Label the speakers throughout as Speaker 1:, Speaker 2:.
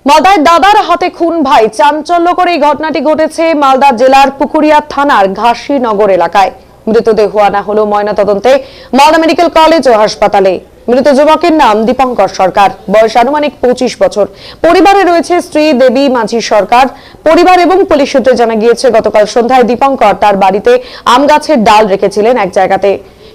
Speaker 1: মালদায় দাদার হাতে খুন ভাই, চাঞ্চল্যকর এই ঘটনাটি ঘটেছে মালদা জেলার পুকুরিয়া থানার ঘাসীনগর এলাকায়। মৃতদেহ আনা হলো ময়নাতদন্তে মালদা মেডিকেল কলেজ ও হাসপাতালে। মৃত যুবকের নাম দীপঙ্কর সরকার, বয়স আনুমানিক 25 বছর। পরিবারে রয়েছে স্ত্রী দেবী মাঝি সরকার। পরিবার এবং পুলিশ সূত্রে জানা গিয়েছে, গতকাল সন্ধ্যায় দীপঙ্কর তার বাড়িতে আম গাছের ডাল রেখেছিলেন এক জায়গাতে।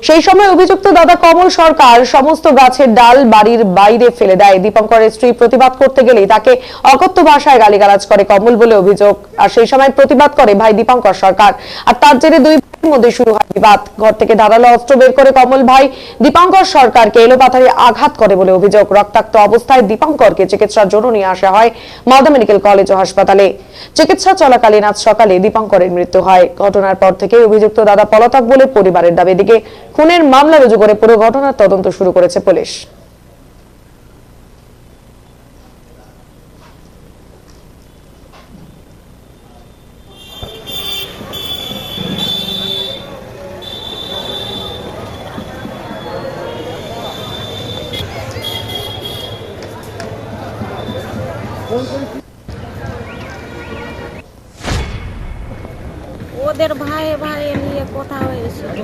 Speaker 1: সেই সময় অভিযুক্ত দাদা কমল সরকার সমস্ত গাছের ডাল বাড়ির বাইরে ফেলে দেয়। দীপঙ্করের স্ত্রী প্রতিবাদ করতে গেলেই তাকে অকথ্য ভাষায় গালিগালাজ করে কমল বলে অভিযোগ। আর সেই সময় প্রতিবাদ করে ভাই দীপঙ্কর সরকার, আর তার জেরে দুই ভাইয়ের মধ্যে শুরু হয় বিবাদ। ঘর থেকে ধারালো অস্ত্র বের করে কমল ভাই দীপঙ্কর সরকারকে এলোপাথারি আঘাত করে বলে অভিযোগ। রক্তাক্ত অবস্থায় দীপঙ্করকে চিকিৎসার জন্য নিয়ে আসা হয় মালদা মেডিকেল কলেজ ও হাসপাতালে। চিকিৎসা চলাকালীন আজ সকালে দীপঙ্করের মৃত্যু হয়। ঘটনার পর থেকে অভিযুক্ত দাদা পলাতক বলে পরিবারের দাবি। এদিকে খুনের মামলা রুজু করে পুরো ঘটনার তদন্ত শুরু করেছে পুলিশ।
Speaker 2: ওদের ভাই নিয়ে কথা হয়েছিল।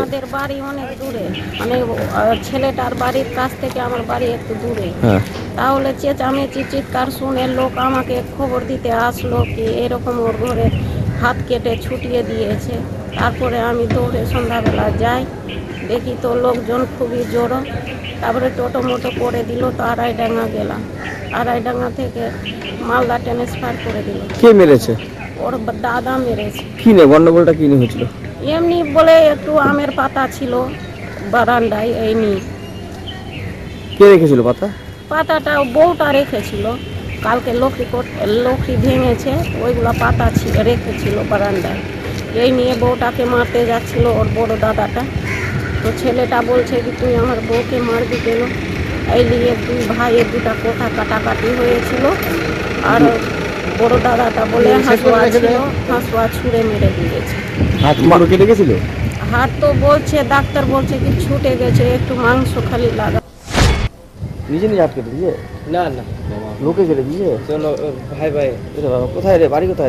Speaker 2: আমাদের বাড়ি অনেক দূরে, মানে ছেলেটার বাড়ির কাছ থেকে আমার বাড়ি একটু দূরে। তাহলে চেঁচামেচি চিৎকার শুনে লোক আমাকে খবর দিতে আসলো কি এরকম ওর ঘরে হাত কেটে ছুটিয়ে দিয়েছে। তারপরে আমি দৌড়ে সন্ধ্যাবেলা যাই, দেখি তো লোকজন খুবই জোরো। তারপরে টোটো মোটো করে দিল, তো আড়াইডাঙ্গা গেলাম। আড়াইডাঙ্গা থেকে মালদা ট্রান্সফার করে দিল।
Speaker 3: কে মেরেছে?
Speaker 2: ওর দাদা মেরেছে।
Speaker 3: কি নিয়ে গন্ডগোলটা কি নিয়ে হয়েছিল?
Speaker 2: এমনি বলে একটু আমের পাতা ছিল বারান্দায়, এই নিয়ে।
Speaker 3: কে রেখেছিল পাতা?
Speaker 2: পাতাটা বউটা রেখেছিল, কালকে লক্ষ্মী ভেঙেছে, ওইগুলো পাতা রেখেছিল বারান্দায়। এই নিয়ে বউটাকে মারতে যাচ্ছিল ওর বড় দাদাটা। তো ছেলেটা বলছে কি তুই আমার বউকে মারবি কেন? এই নিয়ে দুই ভাইয়ের দুটা কথা কাটাকাটি হয়েছিল। আর বড় দাদাটা বলে হাসুয়া ছিল, হাসুয়া ছুঁড়ে মেরে দিয়েছে।
Speaker 3: হাত কেটে গেছিল?
Speaker 2: হাত তো বলছে, ডাক্তার বলছে কি ছুটে গেছে, একটু মাংস খালি লাগা।
Speaker 3: নিজে নিজে হাত কেটে দিয়ে?
Speaker 4: না না,
Speaker 3: লোকে কেটে দিয়ে?
Speaker 4: ভাই
Speaker 3: কোথায় রে, বাড়ি কোথায়?